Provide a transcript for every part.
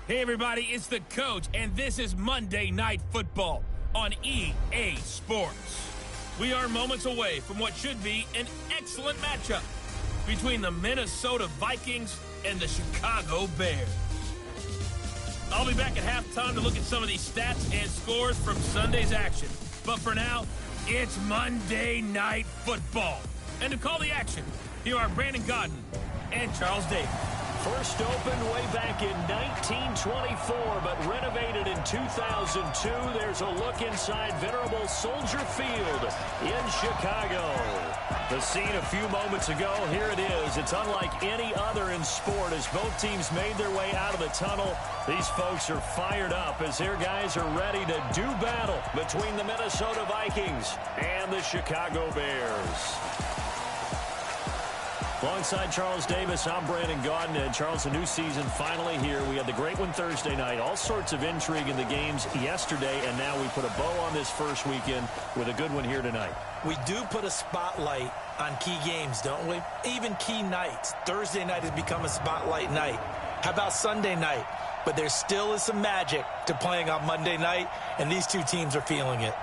Hey everybody, it's the coach, and this is Monday Night Football on EA Sports. We are moments away from what should be an excellent matchup between the Minnesota Vikings and the Chicago Bears. I'll be back at halftime to look at some of these stats and scores from Sunday's action. But for now, it's Monday Night Football. And to call the action, here are Brandon Godden and Charles Davis. First opened way back in 1924, but renovated in 2002. There's a look inside venerable Soldier Field in Chicago. The scene a few moments ago, here it is. It's unlike any other in sport as both teams made their way out of the tunnel. These folks are fired up as their guys are ready to do battle between the Minnesota Vikings and the Chicago Bears. Alongside Charles Davis, I'm Brandon Godden. And Charles, a new season finally here. We had the great one Thursday night. All sorts of intrigue in the games yesterday, and now we put a bow on this first weekend with a good one here tonight. We do put a spotlight on key games, don't we? Even key nights. Thursday night has become a spotlight night. How about Sunday night? But there still is some magic to playing on Monday night, and these two teams are feeling it.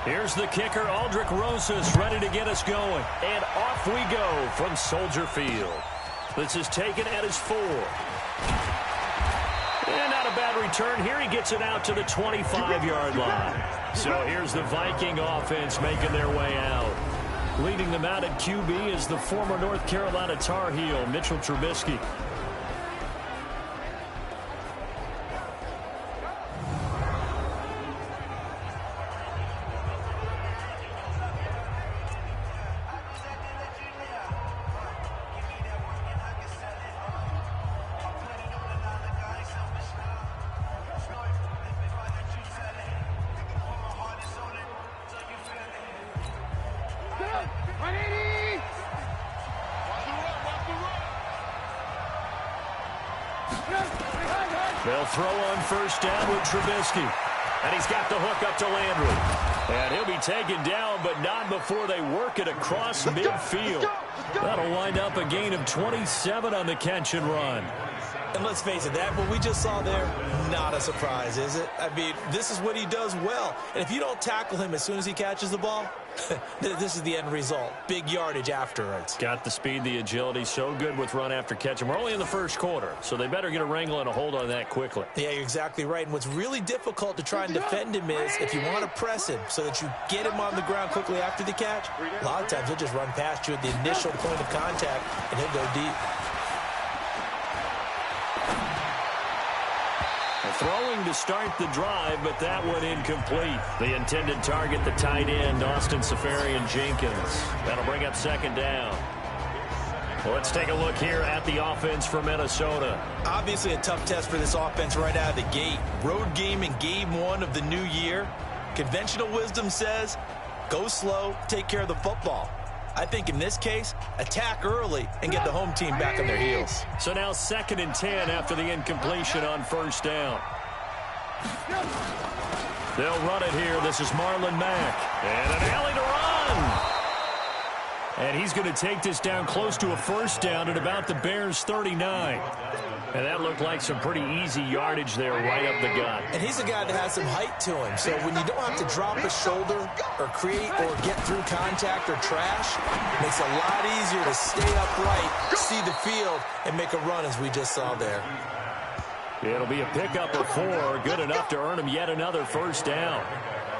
Here's the kicker, Aldrick Rosas, ready to get us going. And off we go from Soldier Field. This is taken at his 4. And not a bad return. Here he gets it out to the 25-yard line. So here's the Viking offense making their way out. Leading them out at QB is the former North Carolina Tar Heel, Mitchell Trubisky. They'll throw on first down with Trubisky. And he's got the hook up to Landry. And he'll be taken down, but not before they work it across midfield. That'll wind up a gain of 27 on the catch and run. And let's face it, that what we just saw there, not a surprise, is it? I mean, this is what he does well. And if you don't tackle him as soon as he catches the ball, this is the end result. Big yardage afterwards. Got the speed, the agility, so good with run after catch. And we're only in the first quarter, so they better get a wrangle and a hold on that quickly. Yeah, you're exactly right. And what's really difficult to try and defend him is if you want to press him so that you get him on the ground quickly after the catch, a lot of times he'll just run past you at the initial point of contact, and he'll go deep. Throwing to start the drive, but that one incomplete. The intended target, the tight end, Austin Seferian-Jenkins. That'll bring up second down. Well, let's take a look here at the offense for Minnesota. Obviously a tough test for this offense right out of the gate. Road game in game 1 of the new year. Conventional wisdom says, go slow, take care of the football. I think in this case, attack early and get the home team back on their heels. So now 2nd and 10 after the incompletion on first down. They'll run it here. This is Marlon Mack. And an alley to run. And he's going to take this down close to a first down at about the Bears' 39. And that looked like some pretty easy yardage there right up the gut. And he's a guy that has some height to him. So when you don't have to drop a shoulder or create or get through contact or trash, it makes it a lot easier to stay upright, see the field, and make a run as we just saw there. It'll be a pickup of 4, good enough to earn him yet another first down.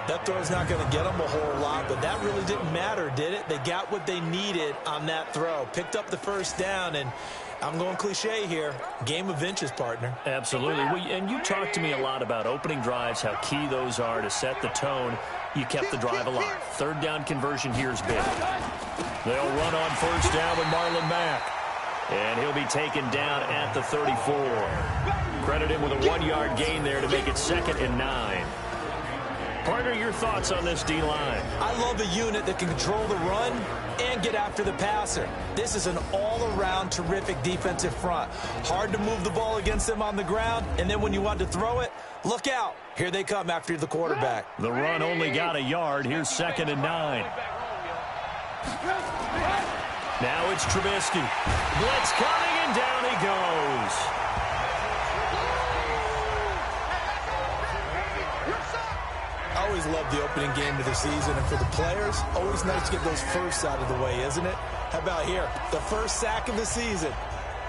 That throw's not going to get them a whole lot, but that really didn't matter, did it? They got what they needed on that throw. Picked up the first down, and I'm going cliche here. Game of inches, partner. Absolutely. And you talked to me a lot about opening drives, how key those are to set the tone. You kept the drive alive. 3rd down conversion here is big. They'll run on first down with Marlon Mack. And he'll be taken down at the 34. Credit him with a 1-yard gain there to make it 2nd and 9. Partner, your thoughts on this D-line? I love a unit that can control the run and get after the passer. This is an all-around terrific defensive front. Hard to move the ball against them on the ground, and then when you want to throw it, look out. Here they come after the quarterback. The run only got a yard. Here's 2nd and 9. Now it's Trubisky. Blitz coming, and down he goes. I always love the opening game of the season, and for the players, always nice to get those firsts out of the way, isn't it? How about here? The first sack of the season.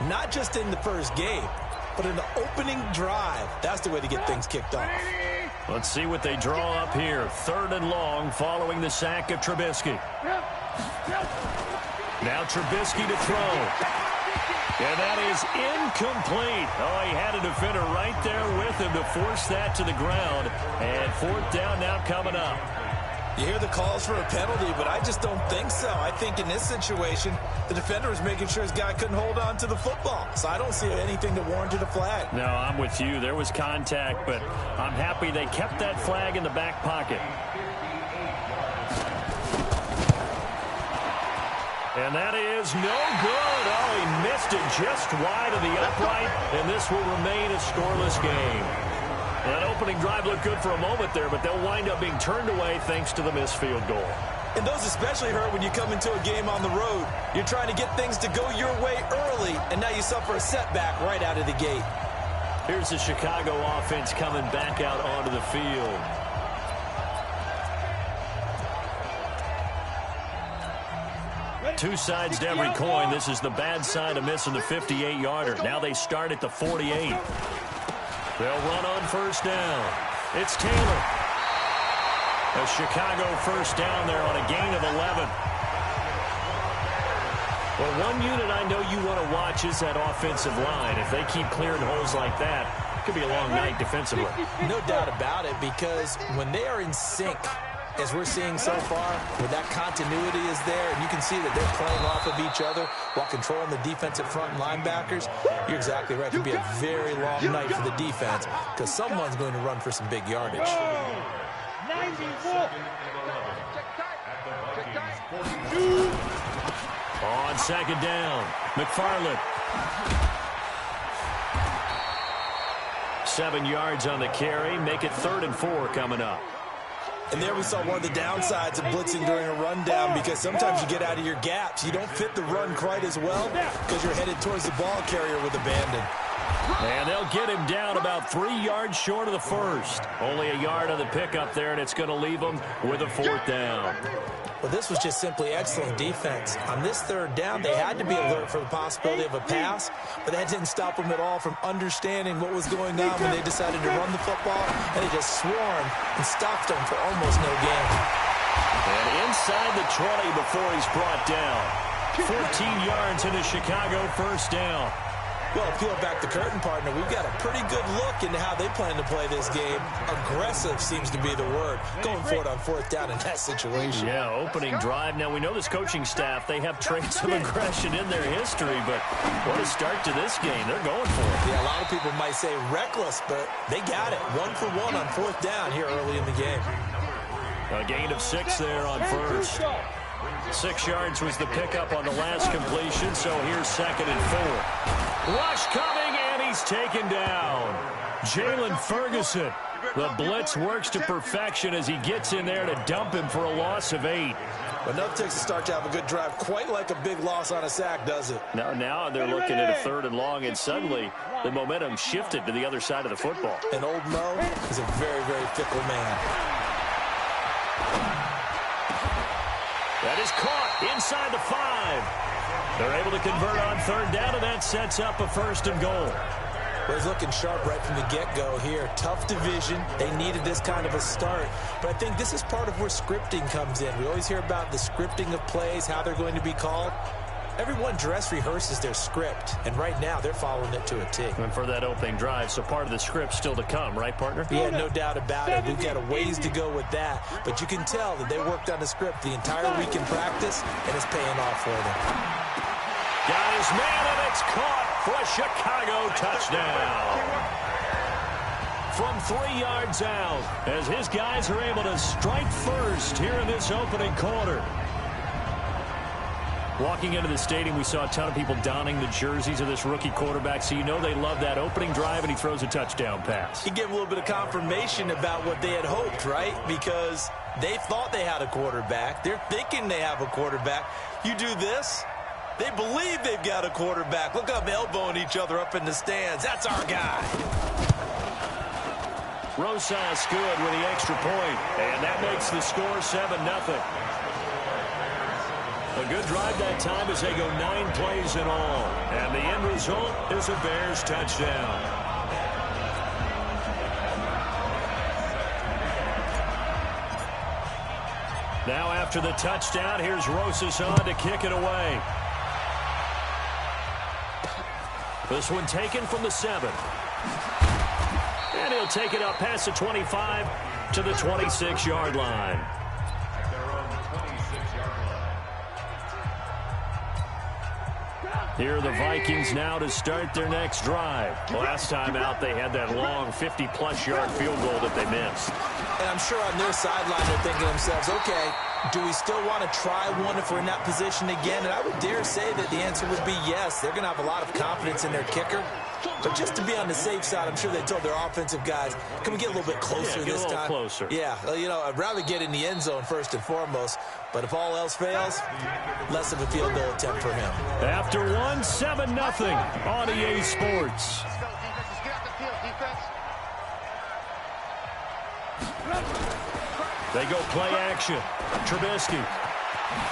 Not just in the first game, but in the opening drive. That's the way to get things kicked off. Let's see what they draw up here. 3rd and long following the sack of Trubisky. Now Trubisky to throw. And that is incomplete. Oh, he had a defender right there with him to force that to the ground. And 4th down now coming up. You hear the calls for a penalty, but I just don't think so. I think in this situation, the defender was making sure his guy couldn't hold on to the football. So I don't see anything that warranted a flag. No, I'm with you. There was contact, but I'm happy they kept that flag in the back pocket. And that is no good. Oh, he missed it just wide of the upright, and this will remain a scoreless game. That opening drive looked good for a moment there, but they'll wind up being turned away thanks to the missed field goal. And those especially hurt when you come into a game on the road. You're trying to get things to go your way early, and now you suffer a setback right out of the gate. Here's the Chicago offense coming back out onto the field. Two sides to every coin. This is the bad side of missing the 58-yarder. Now they start at the 48. They'll run on 1st down. It's Taylor. A Chicago 1st down there on a gain of 11. Well, one unit I know you want to watch is that offensive line. If they keep clearing holes like that, it could be a long night defensively. No doubt about it, because when they are in sync, as we're seeing so far, where that continuity is there, and you can see that they're playing off of each other while controlling the defensive front and linebackers, you're exactly right. It could be a very long night for the defense because someone's going to run for some big yardage. On 2nd down, McFarland. 7 yards on the carry. Make it 3rd and 4 coming up. And there we saw one of the downsides of blitzing during a rundown, because sometimes you get out of your gaps. You don't fit the run quite as well because you're headed towards the ball carrier with abandon. And they'll get him down about 3 yards short of the 1st. Only a yard on the pickup there, and it's going to leave them with a 4th down. Well, this was just simply excellent defense. On this 3rd down, they had to be alert for the possibility of a pass, but that didn't stop them at all from understanding what was going on when they decided to run the football, and they just swarmed and stopped them for almost no gain. And inside the 20 before he's brought down. 14 yards in a Chicago 1st down. Well, peel back the curtain, partner. We've got a pretty good look into how they plan to play this game. Aggressive seems to be the word. Going for it on 4th down in that situation. Yeah, opening drive. Now, we know this coaching staff, they have traits of aggression in their history, but what a start to this game. They're going for it. Yeah, a lot of people might say reckless, but they got it. 1 for 1 on 4th down here early in the game. A gain of 6 there on 1st. 6 yards was the pickup on the last completion, so here's 2nd and 4. Rush coming, and he's taken down. Jalen Ferguson. The blitz works to perfection as he gets in there to dump him for a loss of 8. But enough takes to start to have a good drive. Quite like a big loss on a sack, does it? Now they're looking at a 3rd and long, and suddenly the momentum shifted to the other side of the football. And old Mo is a very, very fickle man. That is caught inside the 5. They're able to convert on 3rd down, and that sets up a 1st and goal. Well, he's looking sharp right from the get-go here. Tough division. They needed this kind of a start. But I think this is part of where scripting comes in. We always hear about the scripting of plays, how they're going to be called. Everyone dress rehearses their script, and right now they're following it to a T. And for that opening drive, so part of the script still to come, right, partner? Yeah, no doubt about it. We've got a ways to go with that, but you can tell that they worked on the script the entire week in practice, and it's paying off for them. Got his man, and it's caught for a Chicago touchdown. From 3 yards out, as his guys are able to strike first here in this opening quarter. Walking into the stadium, we saw a ton of people donning the jerseys of this rookie quarterback, so you know they love that opening drive, and he throws a touchdown pass. He gave a little bit of confirmation about what they had hoped, right? Because they thought they had a quarterback. They're thinking they have a quarterback. You do this, they believe they've got a quarterback. Look up, elbowing each other up in the stands. That's our guy. Rosas good with the extra point, and that makes the score 7-0. A good drive that time as they go 9 plays in all. And the end result is a Bears touchdown. Now after the touchdown, here's Rosas on to kick it away. This one taken from the 7. And he'll take it up past the 25 to the 26-yard line. Here are the Vikings now to start their next drive. Last time out, they had that long 50-plus yard field goal that they missed. And I'm sure on their sideline they're thinking to themselves, okay, do we still want to try one if we're in that position again? And I would dare say that the answer would be yes. They're going to have a lot of confidence in their kicker. But just to be on the safe side, I'm sure they told their offensive guys, can we get a little bit closer this time? Get a little closer. Yeah, you know, I'd rather get in the end zone first and foremost. But if all else fails, less of a field goal attempt for him. After 1, 7-0 on EA Sports. They go play action. Trubisky.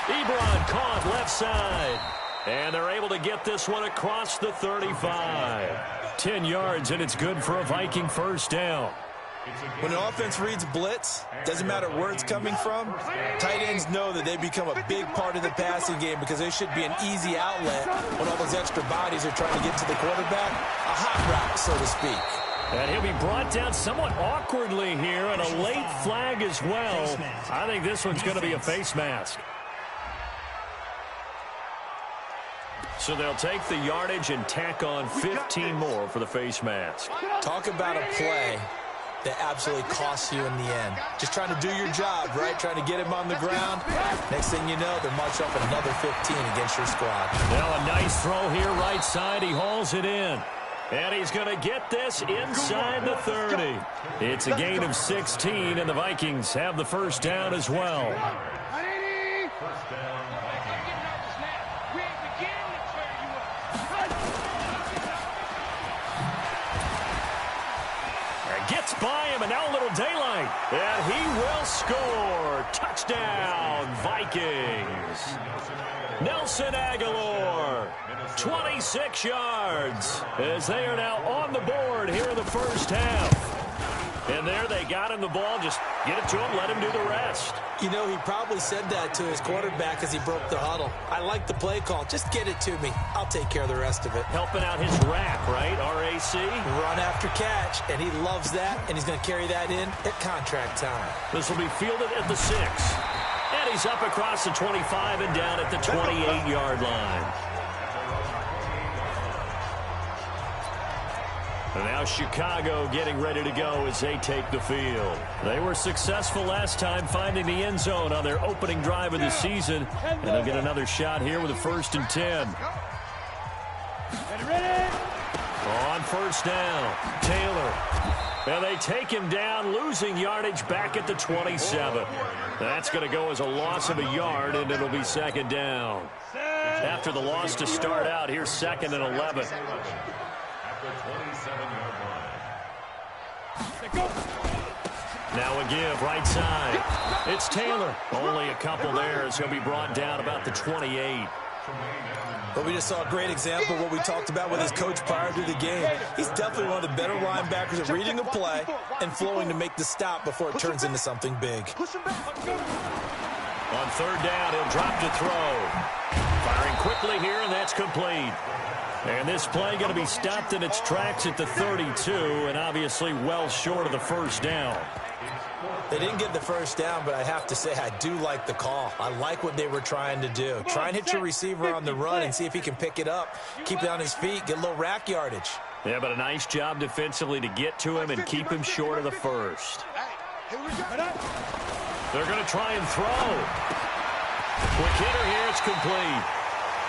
Ebron caught left side. And they're able to get this one across the 35. 10 yards, and it's good for a Viking first down. When an offense reads blitz, doesn't matter where it's coming from, tight ends know that they become a big part of the passing game because there should be an easy outlet when all those extra bodies are trying to get to the quarterback. A hot route, so to speak. And he'll be brought down somewhat awkwardly here, and a late flag as well. I think this one's going to be a face mask. So they'll take the yardage and tack on 15 more for the face mask. Talk about a play that absolutely costs you in the end. Just trying to do your job, right? Trying to get him on the ground. Next thing you know, they're marching up another 15 against your squad. Now a nice throw here right side. He hauls it in. And he's going to get this inside the 30. It's a gain of 16, and the Vikings have the first down as well. Gets by him, and now a little daylight. And he will score. Touchdown, Vikings. Nelson Aguilar, 26 yards, as they are now on the board here in the first half. And there they got him the ball. Just get it to him, let him do the rest. You know, he probably said that to his quarterback as he broke the huddle. I like the play call. Just get it to me. I'll take care of the rest of it. Helping out his RAC, right? R-A-C? Run after catch, and he loves that, and he's going to carry that in at contract time. This will be fielded at the 6. And he's up across the 25 and down at the 28-yard line. And now Chicago getting ready to go as they take the field. They were successful last time finding the end zone on their opening drive of the season. And they'll get another shot here with a 1st and 10. On first down, Taylor. And they take him down, losing yardage back at the 27. That's going to go as a loss of a yard, and it'll be 2nd down. After the loss to start out, here's 2nd and 11. Now a give, right side. It's Taylor. Only a couple there as he'll be brought down about the 28. But we just saw a great example of what we talked about with his coach prior to the game. He's definitely one of the better linebackers at reading a play and flowing to make the stop before it turns into something big. On 3rd down, he'll drop to throw. Firing quickly here, and that's complete. And this play going to be stopped in its tracks at the 32, and obviously well short of the 1st down. They didn't get the first down, but I have to say I do like the call. I like what they were trying to do. Try and hit your receiver on the run and see if he can pick it up, keep it on his feet, get a little rack yardage. Yeah, but a nice job defensively to get to him and keep him short of the first. They're going to try and throw. Quick hitter here, it's complete.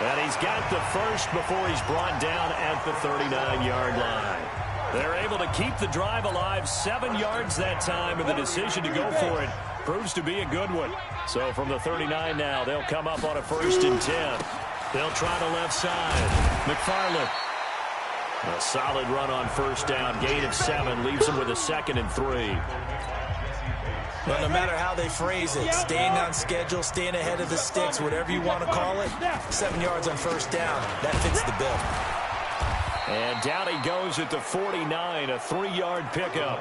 And he's got the first before he's brought down at the 39-yard line. They're able to keep the drive alive, 7 yards that time, and the decision to go for it proves to be a good one. So from the 39 now, they'll come up on a 1st and 10. They'll try the left side. McFarland. A solid run on 1st down, gain of 7, leaves them with a 2nd and 3. Well, no matter how they phrase it, staying on schedule, staying ahead of the sticks, whatever you want to call it, 7 yards on 1st down, that fits the bill. And down he goes at the 49, a 3-yard pickup.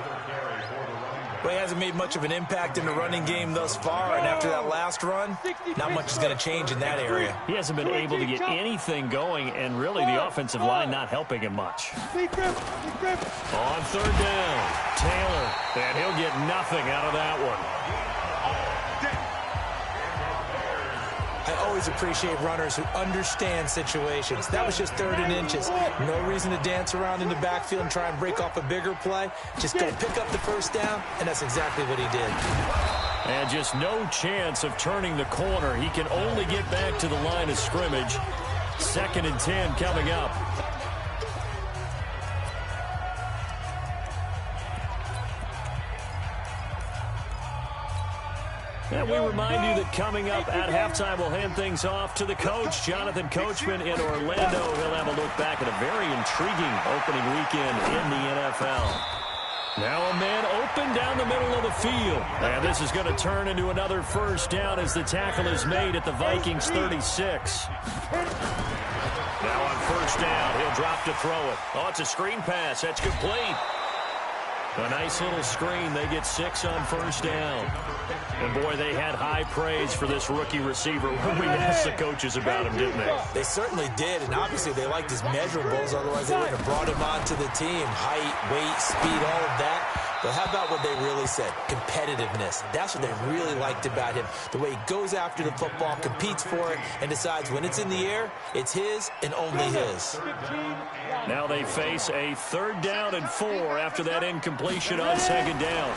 Well, he hasn't made much of an impact in the running game thus far, and after that last run, not much is going to change in that area. He hasn't been able to get anything going, and really the offensive line not helping him much. On 3rd down, Taylor, and he'll get nothing out of that one. I always appreciate runners who understand situations. That was just 3rd and inches. No reason to dance around in the backfield and try and break off a bigger play. Just go pick up the 1st down, and that's exactly what he did. And just no chance of turning the corner. He can only get back to the line of scrimmage. 2nd and 10 coming up. And we remind you that coming up at halftime, we'll hand things off to the coach, Jonathan Coachman in Orlando. He'll have a look back at a very intriguing opening weekend in the NFL. Now a man open down the middle of the field. And this is going to turn into another 1st down as the tackle is made at the Vikings 36. Now on 1st down, he'll drop to throw it. Oh, it's a screen pass. That's complete. A nice little screen. They get 6 on 1st down. And, boy, they had high praise for this rookie receiver when we asked the coaches about him, didn't they? They certainly did, and obviously they liked his measurables. Otherwise, they wouldn't have brought him onto the team. Height, weight, speed, all of that. But how about what they really said? Competitiveness. That's what they really liked about him. The way he goes after the football, competes for it, and decides when it's in the air, it's his and only his. Now they face a 3rd down and 4 after that incompletion on 2nd down.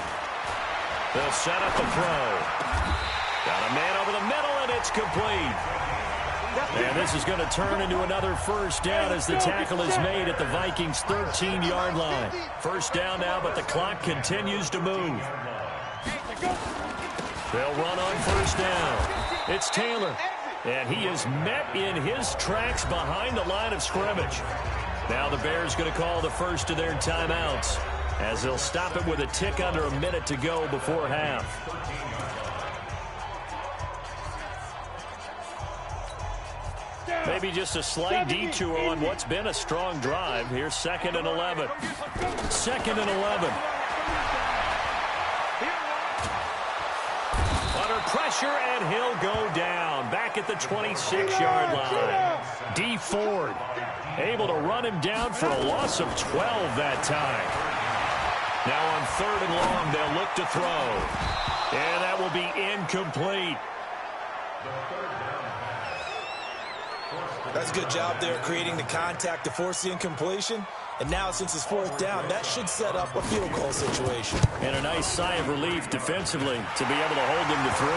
They'll set up the throw. Got a man over the middle, and it's complete. And this is going to turn into another 1st down as the tackle is made at the Vikings' 13-yard line. 1st down now, but the clock continues to move. They'll run on 1st down. It's Taylor. And he is met in his tracks behind the line of scrimmage. Now the Bears going to call the first of their timeouts as they'll stop it with a tick under a minute to go before half. Maybe just a slight detour on what's been a strong drive. Here's 2nd and 11. 2nd and 11. Under pressure, and he'll go down. Back at the 26-yard line. D. Ford able to run him down for a loss of 12 that time. Now on 3rd and long, they'll look to throw. And that will be incomplete. That's a good job there creating the contact to force the incompletion. And now, since it's 4th down, that should set up a field goal situation. And a nice sigh of relief defensively to be able to hold them to 3.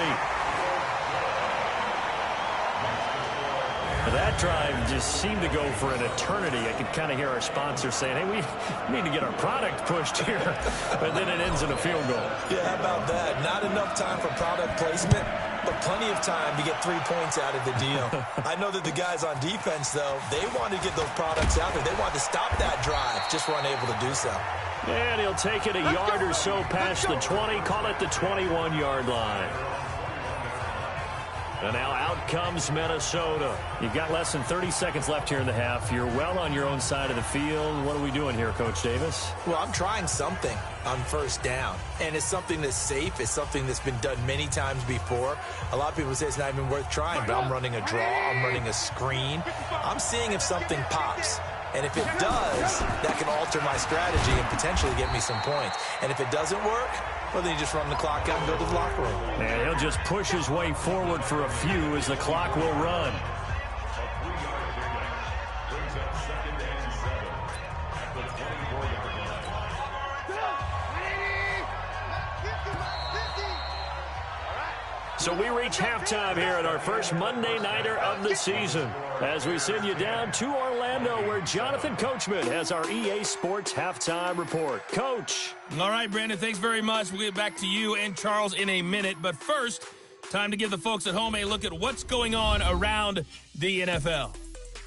That drive just seemed to go for an eternity. I could kind of hear our sponsor saying, hey, we need to get our product pushed here. But then it ends in a field goal. Yeah, how about that? Not enough time for product placement, but plenty of time to get 3 points out of the deal. I know that the guys on defense, though, they wanted to get those products out there. They wanted to stop that drive, just weren't able to do so. And he'll take it a yard or so past the 20, call it the 21-yard line. And now out comes Minnesota. You've got less than 30 seconds left here in the half. You're well on your own side of the field. What are we doing here, Coach Davis? Well, I'm trying something on 1st down. And it's something that's safe. It's something that's been done many times before. A lot of people say it's not even worth trying, but I'm running a draw. I'm running a screen. I'm seeing if something pops. And if it does, that can alter my strategy and potentially get me some points. And if it doesn't work, Or then you just run the clock out and go to the locker room. And he'll just push his way forward for a few as the clock will run. So we reach halftime here at our first Monday Nighter of the season as we send you down to Orlando where Jonathan Coachman has our EA Sports Halftime Report. Coach. All right, Brandon, thanks very much. We'll get back to you and Charles in a minute. But first, time to give the folks at home a look at what's going on around the NFL.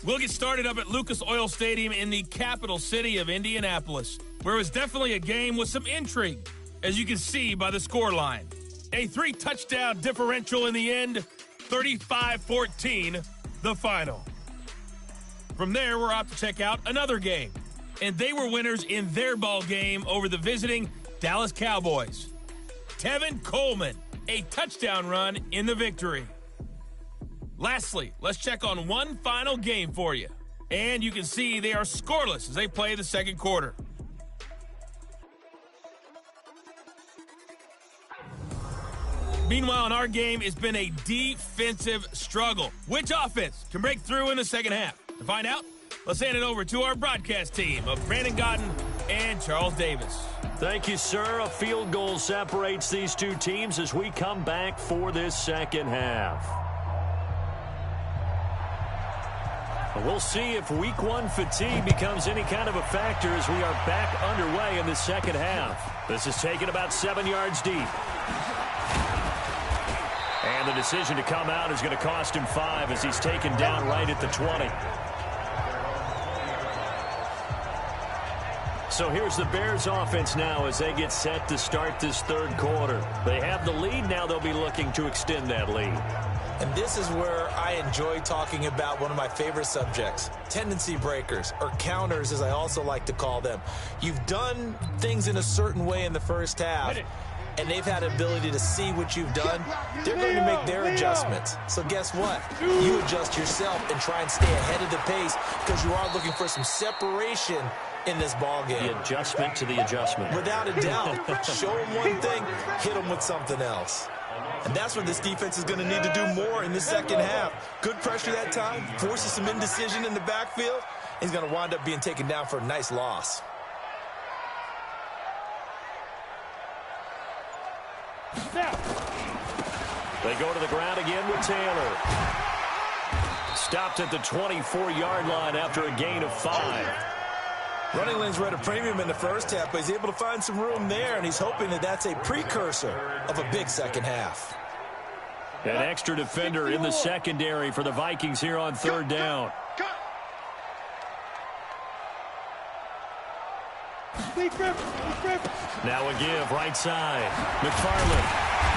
We'll get started up at Lucas Oil Stadium in the capital city of Indianapolis, where it was definitely a game with some intrigue, as you can see by the scoreline. A 3-touchdown differential in the end, 35-14, the final. From there, we're off to check out another game, and they were winners in their ball game over the visiting Dallas Cowboys. Tevin Coleman, a touchdown run in the victory. Lastly, let's check on one final game for you. And you can see they are scoreless as they play the second quarter. Meanwhile, in our game, it's been a defensive struggle. Which offense can break through in the second half? To find out, let's hand it over to our broadcast team of Brandon Godden and Charles Davis. Thank you, sir. A field goal separates these two teams as we come back for this second half. We'll see if week one fatigue becomes any kind of a factor as we are back underway in the second half. This is taken about 7 yards deep. And the decision to come out is going to cost him 5 as he's taken down right at the 20. So here's the Bears offense now as they get set to start this third quarter. They have the lead. Now they'll be looking to extend that lead. And this is where I enjoy talking about one of my favorite subjects, tendency breakers, or counters as I also like to call them. You've done things in a certain way in the first half, and they've had the ability to see what you've done. They're going to make their adjustments. So guess what? You adjust yourself and try and stay ahead of the pace because you are looking for some separation in this ball game. The adjustment to the adjustment. Without a doubt. Show them one thing, hit them with something else. And that's what this defense is going to need to do more in the second half. Good pressure that time, forces some indecision in the backfield. He's going to wind up being taken down for a nice loss. They go to the ground again with Taylor. Stopped at the 24-yard line after a gain of 5. Running lanes were at a premium in the first half, but he's able to find some room there, and he's hoping that that's a precursor of a big second half. An extra defender in the secondary for the Vikings here on third down. Now a give right side. McFarland.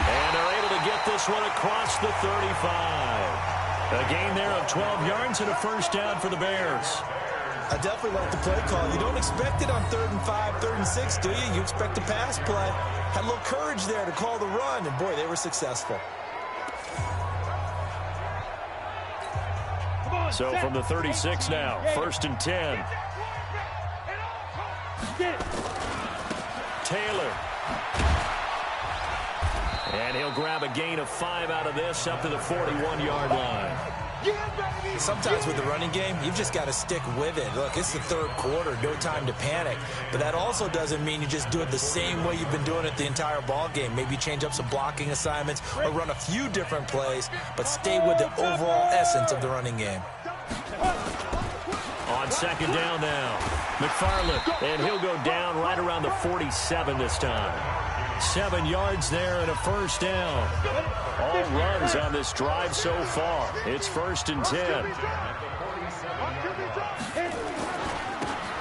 And they're able to get this one across the 35. A gain there of 12 yards and a first down for the Bears. I definitely like the play call. You don't expect it on 3rd and 5, 3rd and 6, do you? You expect a pass play. Had a little courage there to call the run, and boy, they were successful. So from the 36 now, 1st and 10. Taylor. And he'll grab a gain of 5 out of this up to the 41-yard line. Sometimes with the running game, you've just got to stick with it. Look, it's the third quarter, no time to panic. But that also doesn't mean you just do it the same way you've been doing it the entire ball game. Maybe change up some blocking assignments or run a few different plays, but stay with the overall essence of the running game. On second down now, McFarland, and he'll go down right around the 47 this time. 7 yards there and a first down. All runs on this drive so far. It's 1st and 10.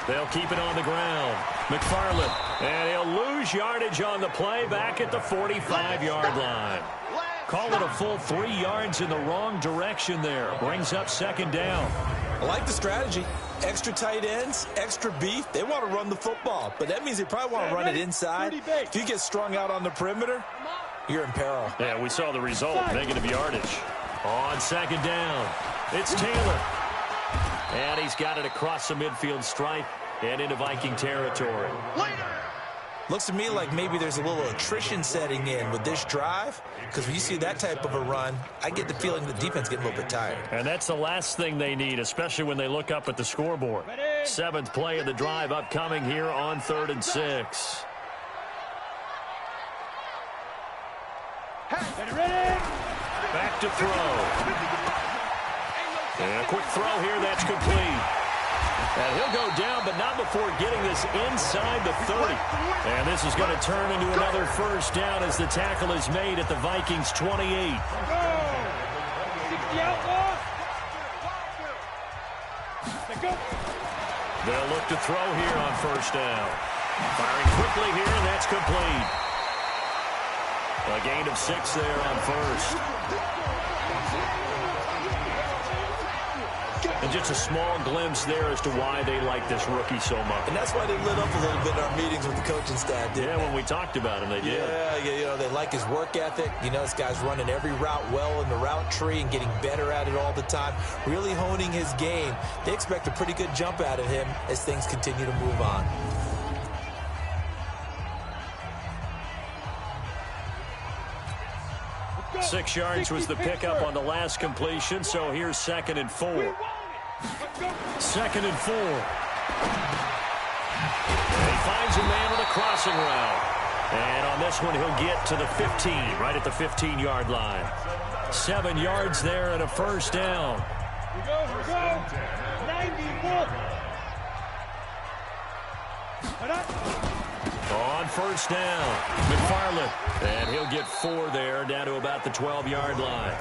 They'll keep it on the ground. McFarland, and he'll lose yardage on the play back at the 45-yard line. Call it a full 3 yards in the wrong direction there. Brings up second down. I like the strategy. Extra tight ends, extra beef. They want to run the football, but that means they probably want to run it inside. If you get strung out on the perimeter, you're in peril. Yeah, we saw the result, negative yardage. On second down, it's Taylor. And he's got it across the midfield stripe and into Viking territory. Looks to me like maybe there's a little attrition setting in with this drive, because when you see that type of a run, I get the feeling the defense getting a little bit tired. And that's the last thing they need, especially when they look up at the scoreboard. 7th play of the drive upcoming here on 3rd and 6. Back to throw. And a quick throw here, that's complete. And he'll go down, but not before getting this inside the 30. And this is going to turn into another first down as the tackle is made at the Vikings 28. They'll look to throw here on first down. Firing quickly here, and that's complete. A gain of 6 there on first. And just a small glimpse there as to why they like this rookie so much. And that's why they lit up a little bit in our meetings with the coaching staff, Yeah, when we talked about him, they did. Yeah, they like his work ethic. You know, this guy's running every route well in the route tree and getting better at it all the time, really honing his game. They expect a pretty good jump out of him as things continue to move on. Six yards was the pickup on the last completion, so here's 2nd and 4. 2nd and 4. And he finds a man on a crossing route. And on this one, he'll get to the 15, right at the 15-yard line. 7 yards there and a first down. Here we go. 94. On first down, McFarland. And he'll get 4 there, down to about the 12-yard line.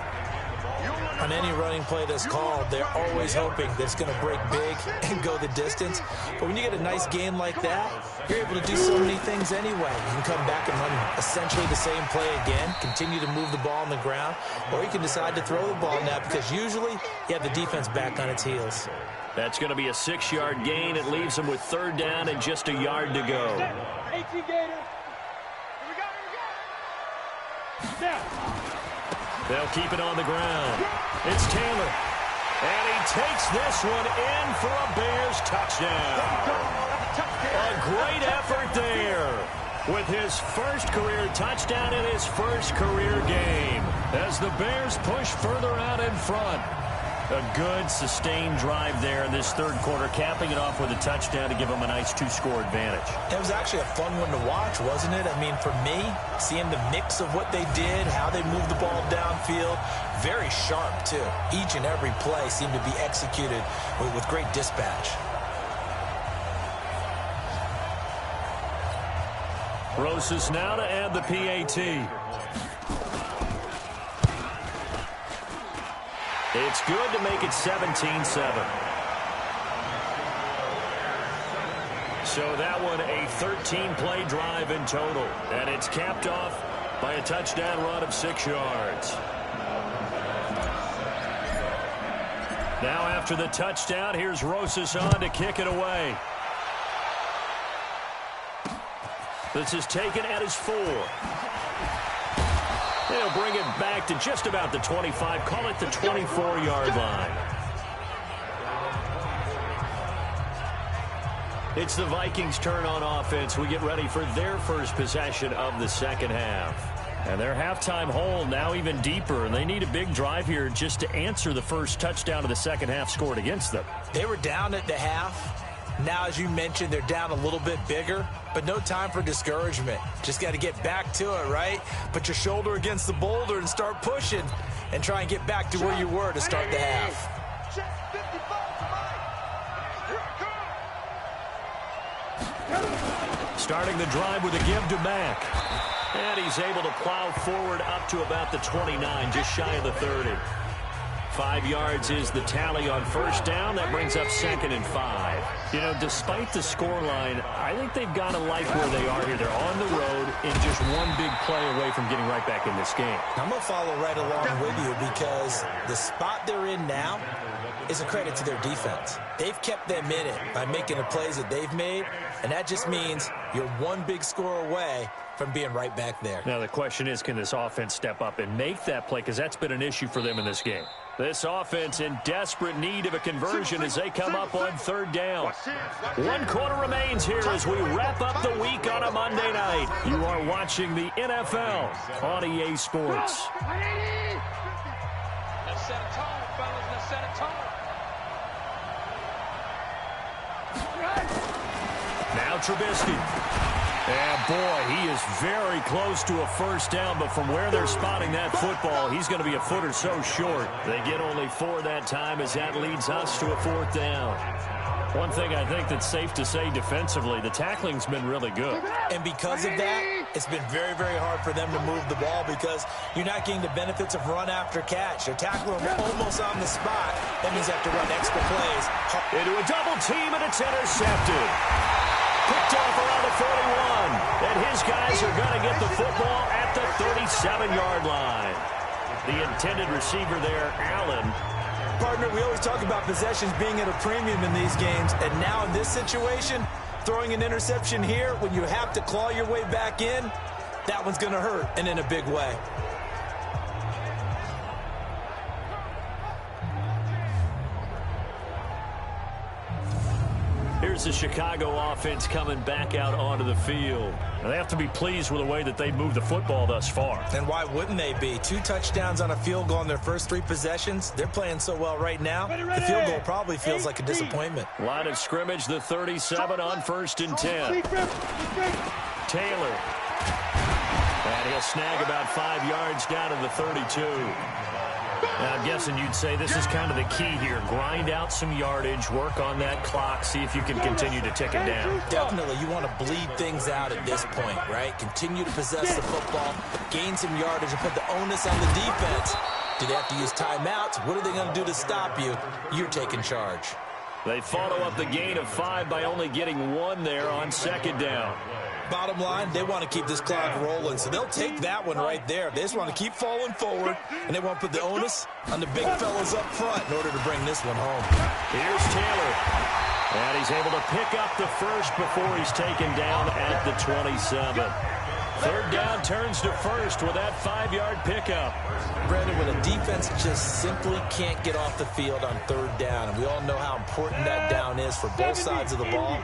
On any running play that's called, they're always hoping that it's going to break big and go the distance. But when you get a nice gain like that, you're able to do so many things anyway. You can come back and run essentially the same play again, continue to move the ball on the ground, or you can decide to throw the ball now because usually you have the defense back on its heels. That's going to be a 6-yard gain. It leaves them with 3rd down and just a yard to go. 18 Gators. Here we go. They'll keep it on the ground. It's Taylor. And he takes this one in for a Bears touchdown. A great effort there with his first career touchdown in his first career game as the Bears push further out in front. A good, sustained drive there in this 3rd quarter, capping it off with a touchdown to give them a nice 2-score advantage. It was actually a fun one to watch, wasn't it? I mean, for me, seeing the mix of what they did, how they moved the ball downfield, very sharp, too. Each and every play seemed to be executed with great dispatch. Rosas now to add the PAT. It's good to make it 17-7. So that one a 13-play drive in total. And it's capped off by a touchdown run of 6 yards. Now after the touchdown, here's Rosas on to kick it away. This is taken at his 4. They'll bring it back to just about the 25. Call it the 24-yard line. It's the Vikings' turn on offense. We get ready for their first possession of the second half. And their halftime hole now even deeper, and they need a big drive here just to answer the first touchdown of the second half scored against them. They were down at the half. Now, as you mentioned, they're down a little bit bigger, but no time for discouragement. Just got to get back to it, right? Put your shoulder against the boulder and start pushing and try and get back to where you were to start the half. Starting the drive with a give to Mack. And he's able to plow forward up to about the 29, just shy of the 30. 5 yards is the tally on first down. That brings up 2nd and 5. You know, despite the scoreline, I think they've got to like where they are here. They're on the road and just one big play away from getting right back in this game. I'm going to follow right along with you because the spot they're in now is a credit to their defense. They've kept them in it by making the plays that they've made, and that just means You're one big score away from being right back there. Now the question is, can this offense step up and make that play? Because that's been an issue for them in this game. This offense in desperate need of a conversion as they come up on third down. 1 quarter remains here as we wrap up the week on a Monday night. You are watching the NFL on EA Sports. Let's set a tone, fellas. Let's set a tone. Now Trubisky. And boy, he is very close to a first down, but from where they're spotting that football, he's going to be a foot or so short. They get only 4 that time as that leads us to a 4th down. One thing I think that's safe to say defensively, the tackling's been really good. And because of that, it's been very, very hard for them to move the ball because you're not getting the benefits of run after catch. They're tackling almost on the spot. That means they have to run extra plays. Into a double team, and it's intercepted. Picked off around the 41. And his guys are going to get the football at the 37-yard line. The intended receiver there, Allen. Partner, we always talk about possessions being at a premium in these games. And now in this situation, throwing an interception here when you have to claw your way back in, that one's going to hurt, and in a big way. Here's the Chicago offense coming back out onto the field. And they have to be pleased with the way that they've moved the football thus far. And why wouldn't they be? 2 touchdowns on a field goal in their first 3 possessions. They're playing so well right now. The field goal probably feels like a disappointment. Line of scrimmage, the 37 on 1st and 10. Taylor. And he'll snag about 5 yards down to the 32. Now, I'm guessing you'd say this is kind of the key here. Grind out some yardage, work on that clock, see if you can continue to tick it down. Definitely, you want to bleed things out at this point, right? Continue to possess the football, gain some yardage, and put the onus on the defense. Do they have to use timeouts? What are they going to do to stop you? You're taking charge. They follow up the gain of 5 by only getting 1 there on 2nd down. Bottom line, they want to keep this clock rolling, so they'll take that one right there. They just want to keep falling forward, and they want to put the onus on the big fellas up front in order to bring this one home. Here's Taylor. And he's able to pick up the first before he's taken down at the 27. 3rd down turns to 1st with that 5-yard pickup. Brandon, when a defense just simply can't get off the field on 3rd down, and we all know how important that down is for both sides of the ball,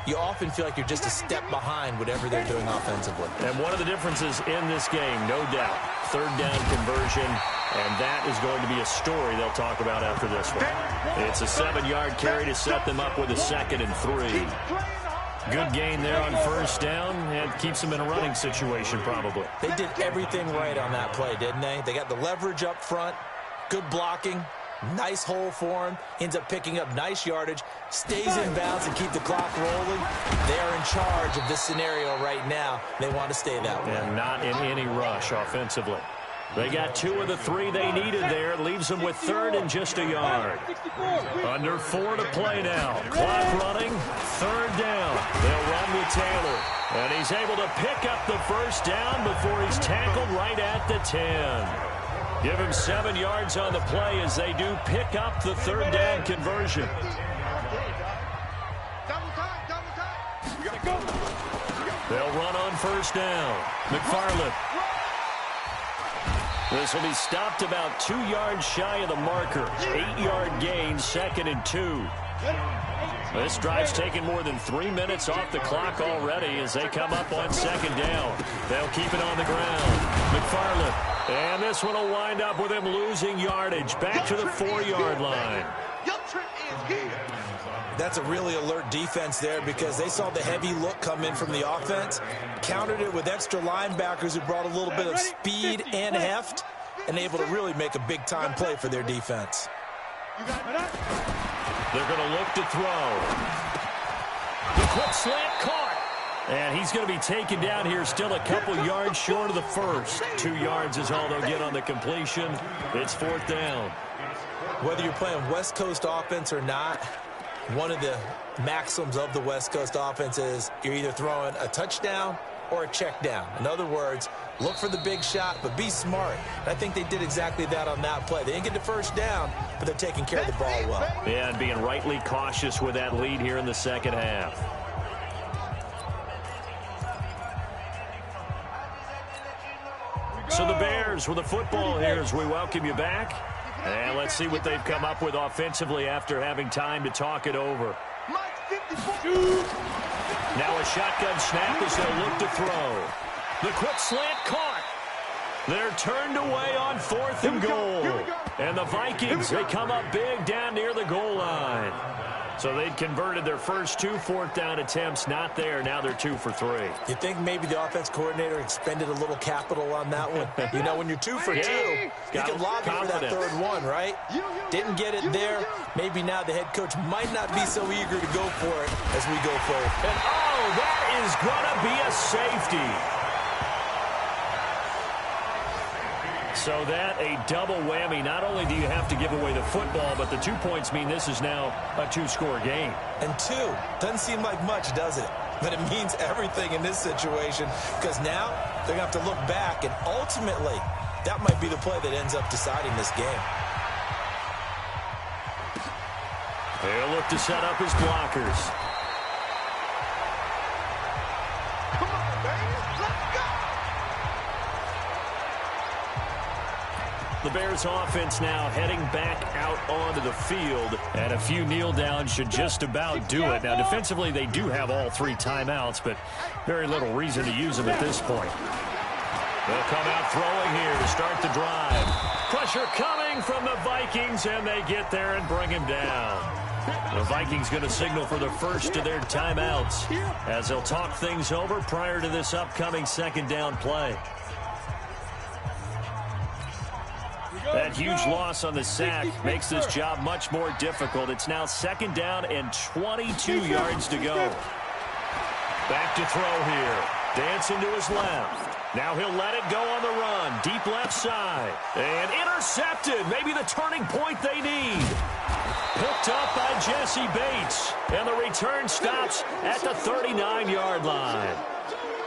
you often feel like you're just a step behind whatever they're doing offensively. And one of the differences in this game, no doubt, 3rd down conversion, and that is going to be a story they'll talk about after this one. It's a 7-yard carry to set them up with a 2nd and 3. Good gain there on 1st down, and keeps them in a running situation probably. They did everything right on that play, didn't they? They got the leverage up front, good blocking, nice hole for him, ends up picking up nice yardage, stays in bounds and keep the clock rolling. They're in charge of this scenario right now. They want to stay that way. And not in any rush offensively. They got 2 of the 3 they needed there. Leaves them with 3rd and just a yard. Under 4 to play now. Clock running. 3rd down. They'll run with Taylor. And he's able to pick up the first down before he's tackled right at the 10. Give him 7 yards on the play as they do pick up the 3rd down conversion. They'll run on 1st down. McFarland. This will be stopped about 2 yards shy of the marker. 8-yard gain, 2nd and 2. This drive's taken more than 3 minutes off the clock already as they come up on 2nd down. They'll keep it on the ground. McFarland. And this one will wind up with him losing yardage back to the 4-yard line. That's a really alert defense there because they saw the heavy look come in from the offense, countered it with extra linebackers who brought a little bit of speed and heft, and able to really make a big-time play for their defense. They're going to look to throw. The quick slant caught. And he's going to be taken down here still a couple yards short of the first. 2 yards is all they'll get on the completion. It's 4th down. Whether you're playing West Coast offense or not, one of the maxims of the West Coast offense is you're either throwing a touchdown or a check down. In other words, look for the big shot, but be smart. And I think they did exactly that on that play. They didn't get the first down, but they're taking care of the ball well. Yeah, and being rightly cautious with that lead here in the 2nd half. So the Bears with the football here as we welcome you back. And let's see what they've come up with offensively after having time to talk it over. Now a shotgun snap as they'll look to throw. The quick slant caught. They're turned away on 4th and goal. And the Vikings, they come up big down near the goal line. So they'd converted their first 2 4th-down attempts. Not there. Now they're 2 for 3. You think maybe the offense coordinator expended a little capital on that one? You know, when you're 2 for 2, you can lobby for that 3rd one, right? Didn't get it there. Maybe now the head coach might not be so eager to go for it as we go forward. And, oh, that is going to be a safety. So that a double whammy. Not only do you have to give away the football, but the 2 points mean this is now a 2-score game. And 2 doesn't seem like much, does it? But it means everything in this situation because now they're going to have to look back, and ultimately that might be the play that ends up deciding this game. They'll look to set up his blockers. Come on, baby. Let's go. The Bears offense now heading back out onto the field, and a few kneel downs should just about do it. Now defensively they do have all 3 timeouts, but very little reason to use them at this point. They'll come out throwing here to start the drive. Pressure coming from the Vikings, and they get there and bring him down. The Vikings going to signal for the first of their timeouts as they'll talk things over prior to this upcoming 2nd down play. That huge loss on the sack makes this job much more difficult. It's now 2nd down and 22 yards to go. Back to throw here. Dancing to his left. Now he'll let it go on the run. Deep left side. And intercepted. Maybe the turning point they need. Picked up by Jesse Bates. And the return stops at the 39-yard line.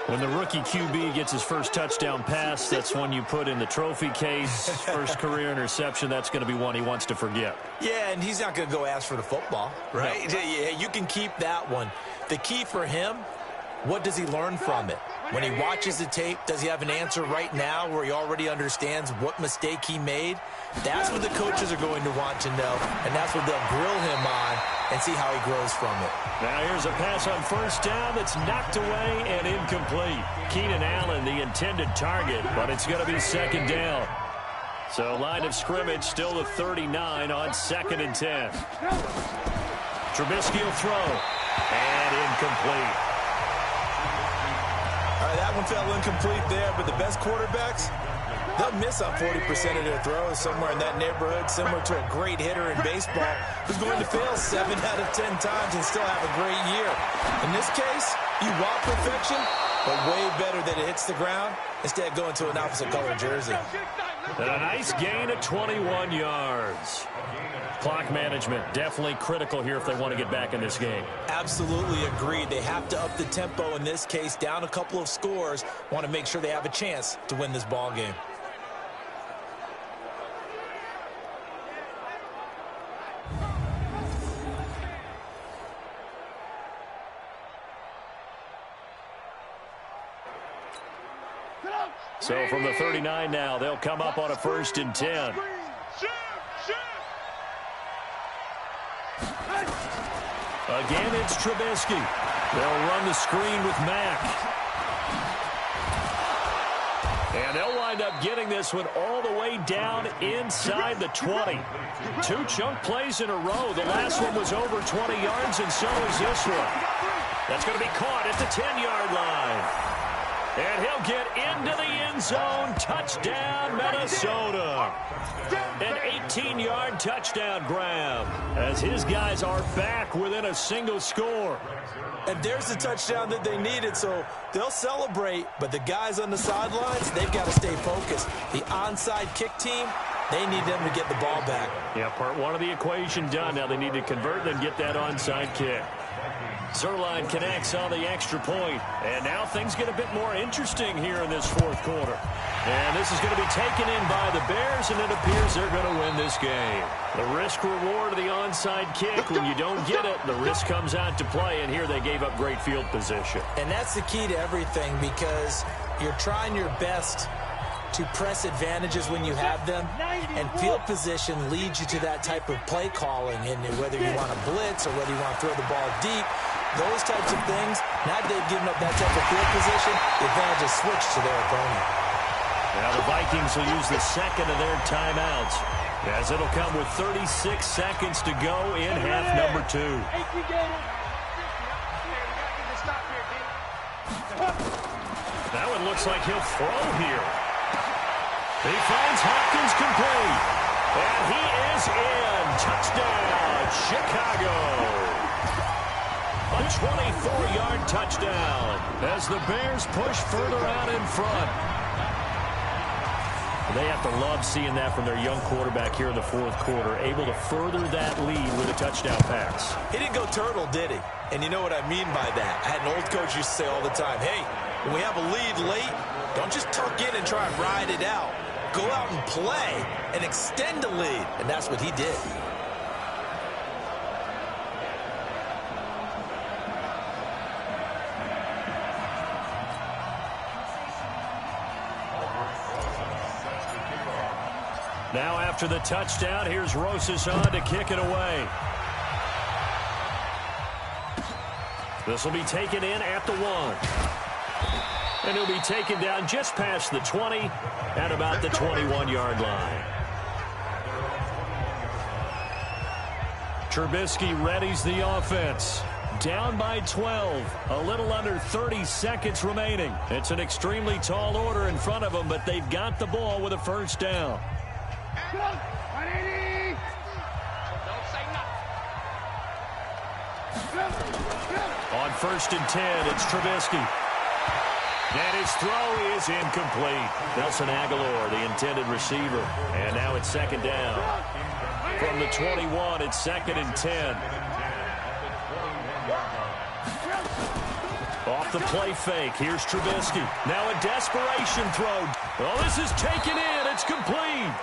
When the rookie QB gets his first touchdown pass, that's one you put in the trophy case. First career interception, that's going to be one he wants to forget. Yeah, and he's not going to go ask for the football, right? No. Yeah, you can keep that one. The key for him, what does he learn from it? When he watches the tape, does he have an answer right now where he already understands what mistake he made? That's what the coaches are going to want to know, and that's what they'll grill him on and see how he grows from it. Now here's a pass on 1st down that's knocked away and incomplete. Keenan Allen, the intended target, but it's going to be 2nd down. So line of scrimmage still the 39 on 2nd and 10. Trubisky will throw, and incomplete. All right, that one fell incomplete there, but the best quarterbacks, they'll miss on 40% of their throws, somewhere in that neighborhood, similar to a great hitter in baseball who's going to fail 7 out of 10 times and still have a great year. In this case, you want perfection, but way better that it hits the ground instead of going to an opposite color jersey. And a nice gain of 21 yards. Clock management definitely critical here if they want to get back in this game. Absolutely agreed. They have to up the tempo in this case, down a couple of scores. Want to make sure they have a chance to win this ball game. So from the 39 now, they'll come up on a 1st and 10. Again, it's Trubisky. They'll run the screen with Mack. And they'll wind up getting this one all the way down inside the 20. 2 chunk plays in a row. The last one was over 20 yards, and so is this one. That's going to be caught at the 10-yard line. And he'll get into the end zone. Touchdown, Minnesota. An 18-yard touchdown grab as his guys are back within a single score. And there's the touchdown that they needed, so they'll celebrate. But the guys on the sidelines, they've got to stay focused. The onside kick team, they need them to get the ball back. Yeah, part 1 of the equation done. Now they need to convert and get that onside kick. Zerline connects on the extra point. And now things get a bit more interesting here in this 4th quarter. And this is going to be taken in by the Bears, and it appears they're going to win this game. The risk-reward of the onside kick, when you don't get it, the risk comes out to play, and here they gave up great field position. And that's the key to everything, because you're trying your best to press advantages when you have them, and field position leads you to that type of play calling. And whether you want to blitz or whether you want to throw the ball deep, those types of things, now that they've given up that type of field position, the advantage is switched to their opponent. Now the Vikings will use the second of their timeouts, as it'll come with 36 seconds to go in half number 2. That one looks like he'll throw here. He finds Hopkins complete. And he is in. Touchdown, Chicago. A 24-yard touchdown as the Bears push further out in front. They have to love seeing that from their young quarterback here in the fourth quarter, able to further that lead with a touchdown pass. He didn't go turtle, did he? And you know what I mean by that. I had an old coach used to say all the time, hey, when we have a lead late, don't just tuck in and try and ride it out. Go out and play and extend the lead. And that's what he did. Now after the touchdown, here's Rosas on to kick it away. This will be taken in at the 1. And he'll be taken down just past the 20 at about the 21-yard line. Trubisky readies the offense. Down by 12. A little under 30 seconds remaining. It's an extremely tall order in front of them, but they've got the ball with a first down. On 1st and 10, it's Trubisky. And his throw is incomplete. Nelson Aguilar, the intended receiver. And now it's 2nd down. From the 21, it's 2nd and 10. Off the play fake, here's Trubisky. Now a desperation throw. Well, this is taken in. It's complete.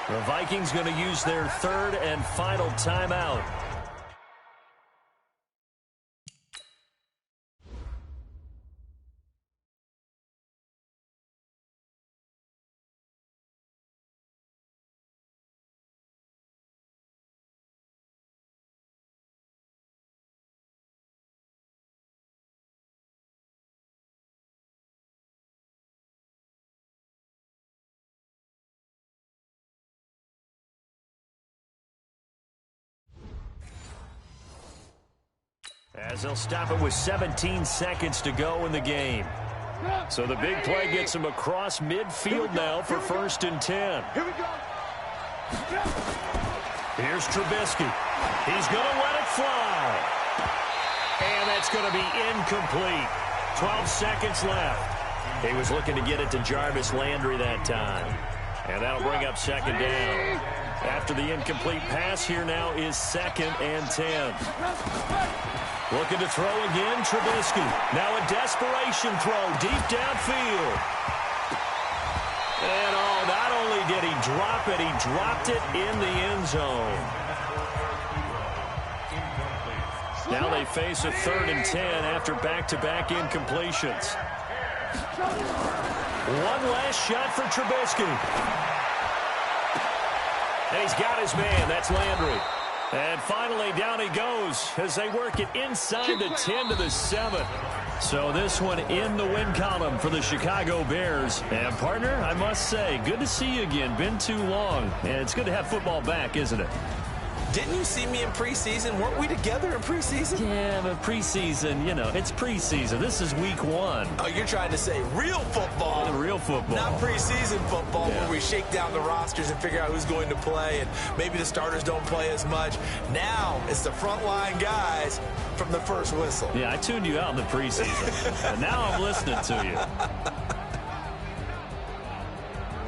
The Vikings going to use their 3rd and final timeout. As they'll stop it with 17 seconds to go in the game. So the big play gets him across midfield now for 1st and 10. Here we go. Here's Trubisky. He's going to let it fly. And that's going to be incomplete. 12 seconds left. He was looking to get it to Jarvis Landry that time. And that'll bring up 2nd down. After the incomplete pass, here now is 2nd and 10. Looking to throw again, Trubisky. Now a desperation throw deep downfield. And not only did he drop it, he dropped it in the end zone. Now they face a 3rd and 10 after back-to-back incompletions. One last shot for Trubisky. And he's got his man. That's Landry. And finally, down he goes as they work it inside the 10 to the 7. So this one in the win column for the Chicago Bears. And, partner, I must say, good to see you again. Been too long. And it's good to have football back, isn't it? Didn't you see me in preseason? Weren't we together in preseason? Yeah, but preseason, it's preseason. This is week 1. Oh, you're trying to say real football. Real football. Not preseason football where we shake down the rosters and figure out who's going to play, and maybe the starters don't play as much. Now it's the frontline guys from the first whistle. Yeah, I tuned you out in the preseason. And now I'm listening to you.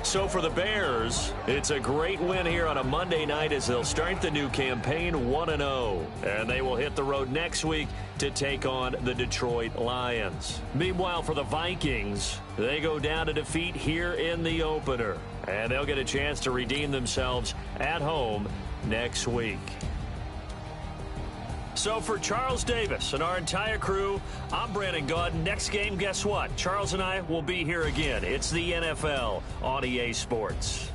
So for the Bears, it's a great win here on a Monday night as they'll start the new campaign 1-0. And they will hit the road next week to take on the Detroit Lions. Meanwhile, for the Vikings, they go down to defeat here in the opener. And they'll get a chance to redeem themselves at home next week. So for Charles Davis and our entire crew, I'm Brandon Gaudin. Next game, guess what? Charles and I will be here again. It's the NFL on EA Sports.